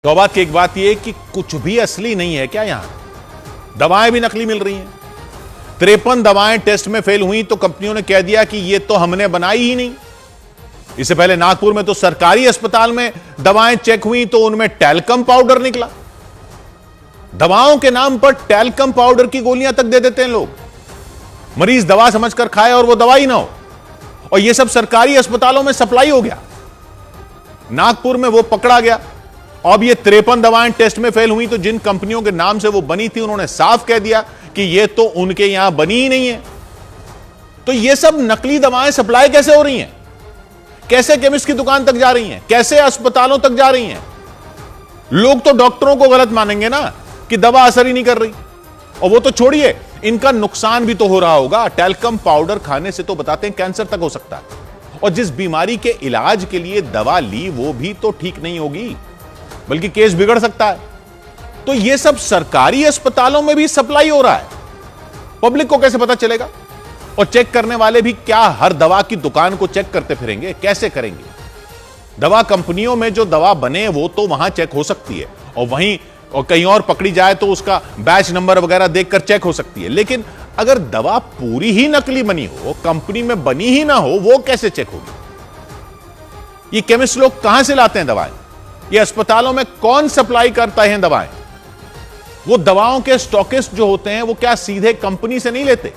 तो बात की एक बात यह कि कुछ भी असली नहीं है क्या? यहां दवाएं भी नकली मिल रही हैं। 53 दवाएं टेस्ट में फेल हुई तो कंपनियों ने कह दिया कि ये तो हमने बनाई ही नहीं। इससे पहले नागपुर में तो सरकारी अस्पताल में दवाएं चेक हुई तो उनमें टैल्कम पाउडर निकला। दवाओं के नाम पर टैल्कम पाउडर की गोलियां तक दे देते हैं लोग, मरीज दवा समझकर खाए और वो दवा ही ना हो, और ये सब सरकारी अस्पतालों में सप्लाई हो गया। नागपुर में वो पकड़ा गया। अब ये 53 दवाएं टेस्ट में फेल हुई तो जिन कंपनियों के नाम से वो बनी थी उन्होंने साफ कह दिया कि ये तो उनके यहां बनी ही नहीं है। तो ये सब नकली दवाएं सप्लाई कैसे हो रही हैं? कैसे केमिस्ट की दुकान तक जा रही हैं? कैसे अस्पतालों तक जा रही हैं? लोग तो डॉक्टरों को गलत मानेंगे ना कि दवा असर ही नहीं कर रही। और वो तो छोड़िए, इनका नुकसान भी तो हो रहा होगा। टैल्कम पाउडर खाने से तो बताते हैं कैंसर तक हो सकता है, और जिस बीमारी के इलाज के लिए दवा ली वो भी तो ठीक नहीं होगी, बल्कि केस बिगड़ सकता है। तो ये सब सरकारी अस्पतालों में भी सप्लाई हो रहा है। पब्लिक को कैसे पता चलेगा? और चेक करने वाले भी क्या हर दवा की दुकान को चेक करते फिरेंगे? कैसे करेंगे? दवा कंपनियों में जो दवा बने वो तो वहां चेक हो सकती है, और वहीं और कहीं और पकड़ी जाए तो उसका बैच नंबर वगैरह देखकर चेक हो सकती है। लेकिन अगर दवा पूरी ही नकली बनी हो, कंपनी में बनी ही ना हो, वो कैसे चेक होगी? ये केमिस्ट लोग कहां से लाते हैं दवाएं? ये अस्पतालों में कौन सप्लाई करता है दवाएं? वो दवाओं के स्टॉकिस्ट जो होते हैं वो क्या सीधे कंपनी से नहीं लेते?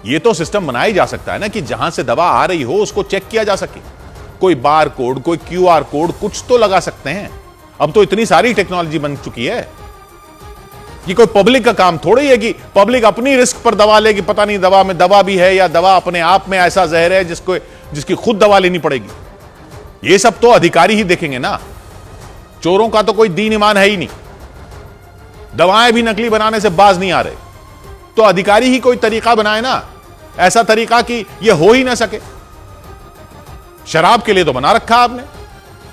ये तो सिस्टम बनाया जा सकता है ना कि जहां से दवा आ रही हो उसको चेक किया जा सके। कोई बार कोड, कोई क्यूआर कोड, कुछ तो लगा सकते हैं। अब तो इतनी सारी टेक्नोलॉजी बन चुकी है। ये कोई पब्लिक का काम थोड़ी है कि पब्लिक अपनी रिस्क पर दवा ले कि पता नहीं दवा में दवा भी है या दवा अपने आप में ऐसा जहर है जिसकी खुद दवा लेनी पड़ेगी। ये सब तो अधिकारी ही देखेंगे ना। चोरों का तो कोई दीन ईमान है ही नहीं। दवाएं भी नकली बनाने से बाज नहीं आ रहे, तो अधिकारी ही कोई तरीका बनाए ना, ऐसा तरीका कि यह हो ही ना सके। शराब के लिए तो बना रखा आपने।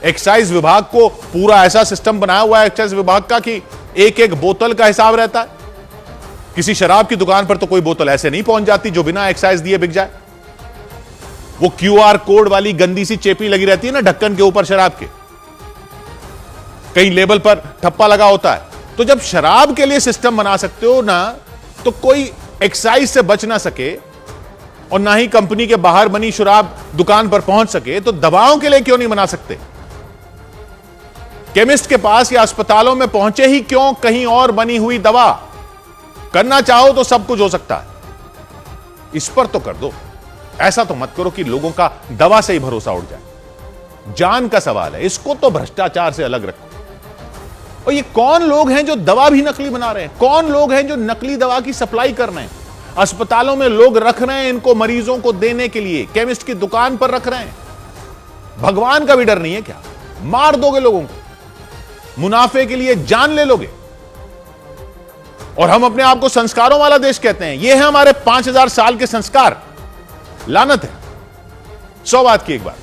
एक्साइज विभाग को पूरा ऐसा सिस्टम बनाया हुआ है एक्साइज विभाग का कि एक एक बोतल का हिसाब रहता है। किसी शराब की दुकान पर तो कोई बोतल ऐसे नहीं पहुंच जाती जो बिना एक्साइज दिए बिक जाए। वो क्यूआर कोड वाली गंदी सी चेपी लगी रहती है ना ढक्कन के ऊपर शराब के, कहीं लेबल पर ठप्पा लगा होता है। तो जब शराब के लिए सिस्टम बना सकते हो ना, तो कोई एक्साइज से बच ना सके और ना ही कंपनी के बाहर बनी शराब दुकान पर पहुंच सके, तो दवाओं के लिए क्यों नहीं बना सकते? केमिस्ट के पास या अस्पतालों में पहुंचे ही क्यों कहीं और बनी हुई दवा? करना चाहो तो सब कुछ हो सकता है। इस पर तो कर दो। ऐसा तो मत करो कि लोगों का दवा से ही भरोसा उड़ जाए। जान का सवाल है, इसको तो भ्रष्टाचार से अलग रखो। और ये कौन लोग हैं जो दवा भी नकली बना रहे हैं? कौन लोग हैं जो नकली दवा की सप्लाई कर रहे हैं? अस्पतालों में लोग रख रहे हैं इनको मरीजों को देने के लिए, केमिस्ट की दुकान पर रख रहे हैं। भगवान का भी डर नहीं है क्या? मार दोगे लोगों को, मुनाफे के लिए जान ले लोगे। और हम अपने आप को संस्कारों वाला देश कहते हैं। ये है हमारे 5000 साल के संस्कार। लानत है। 100 बात की एक बात।